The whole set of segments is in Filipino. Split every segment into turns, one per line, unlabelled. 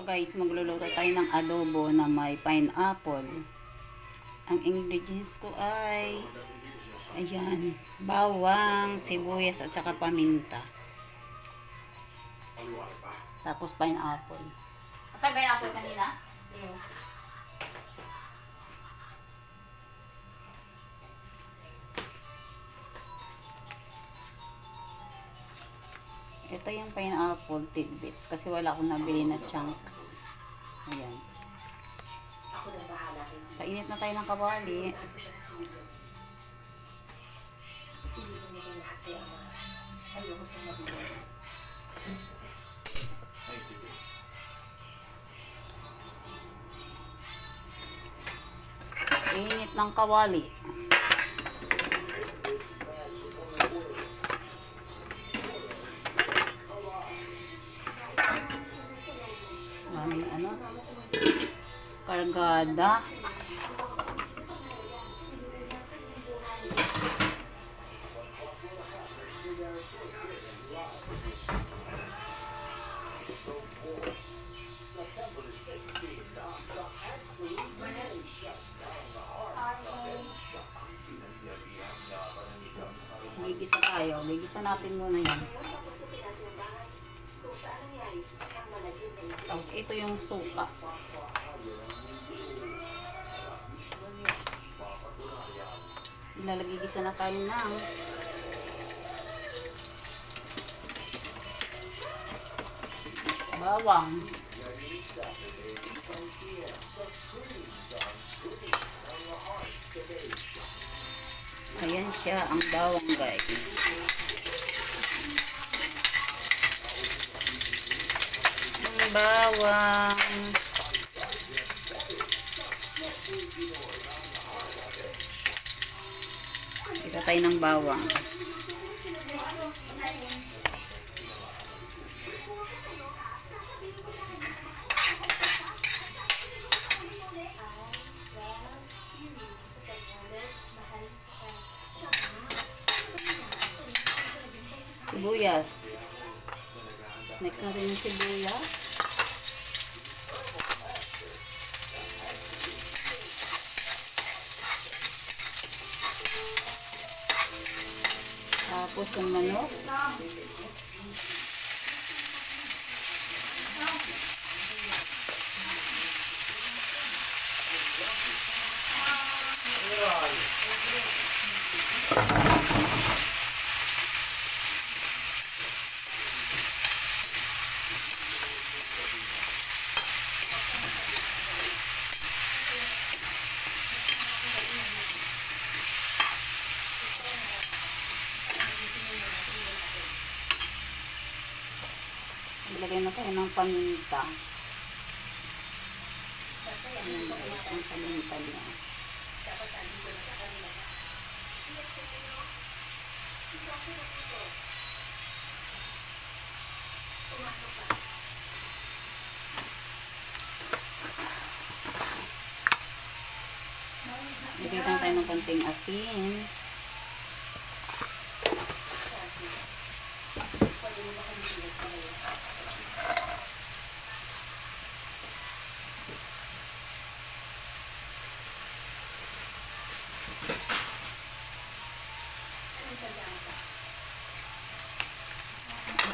Guys, magluluto tayo ng adobo na may pineapple. Ang ingredients ko ay ayan, bawang, sibuyas at saka paminta. Tapos pineapple. Asan pineapple kanina? Ito yung pineapple tidbits kasi wala akong nabili na chunks. Ayan. Painit na tayo ng kawali. Init ng kawali. Kargada. Gigisa tayo. Gigisa natin muna yan. Tapos ito yung suka. Ilalagigisa na tayo ng bawang. Ayan siya, ang bawang guys. Ang bawang. Isa tayo ng bawang. Sibuyas. Next natin yung sibuyas. Tapos yung manok. Ilagay na tayo ng paminta. Ang paminta niya. Ilagay na tayo ng konting asin.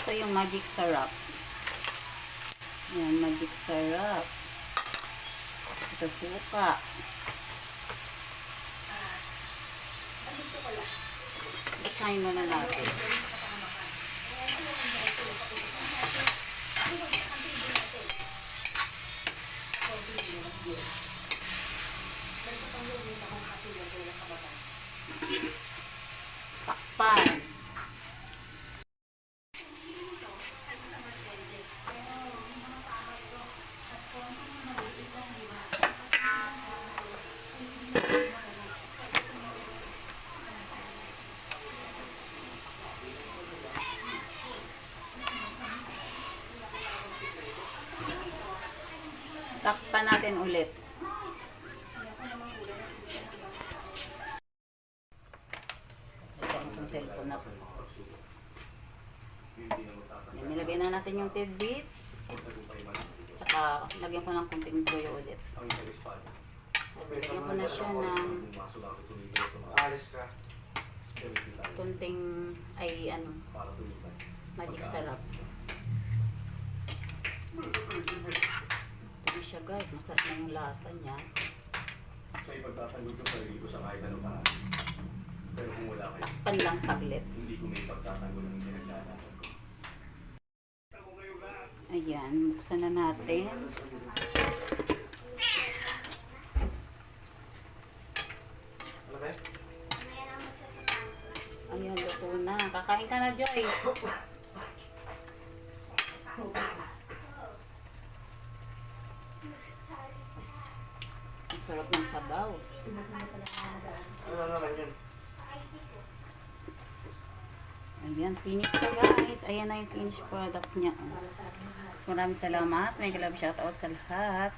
Ito yung magic syrup. Yan, magic syrup. Ito suka. Isahin mo na natin. Takpan. Takpan natin ulit. Ito ang cellphone na. Yan, nilagay na natin yung tidbits. Tsaka, lagyan ko ng kunting toyo ulit. Lagyan ko na siya ng
Alis ka.
kunting, ay ano, magic sarap. Ito siya guys, masarap na yung lasa niya.
Kaya pagtatanggol ko sarili ko sa kahit ano pa. Pero kung wala kayo,
Takpan lang saglit.
hindi ko may pagtatanggol ng pinagdaanan ko.
Ayan, buksan na natin.
Ano ba?
Ayan, luto na. Kakain ka na, Joyce. Ang sarap ng sabaw.
Ano naman yun?
Ayan, finish na guys. Ayan na yung finished product niya. So, maraming salamat. May love shoutout sa lahat.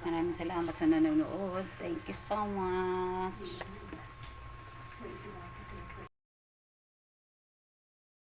Maraming salamat sa nanonood. Thank you so much.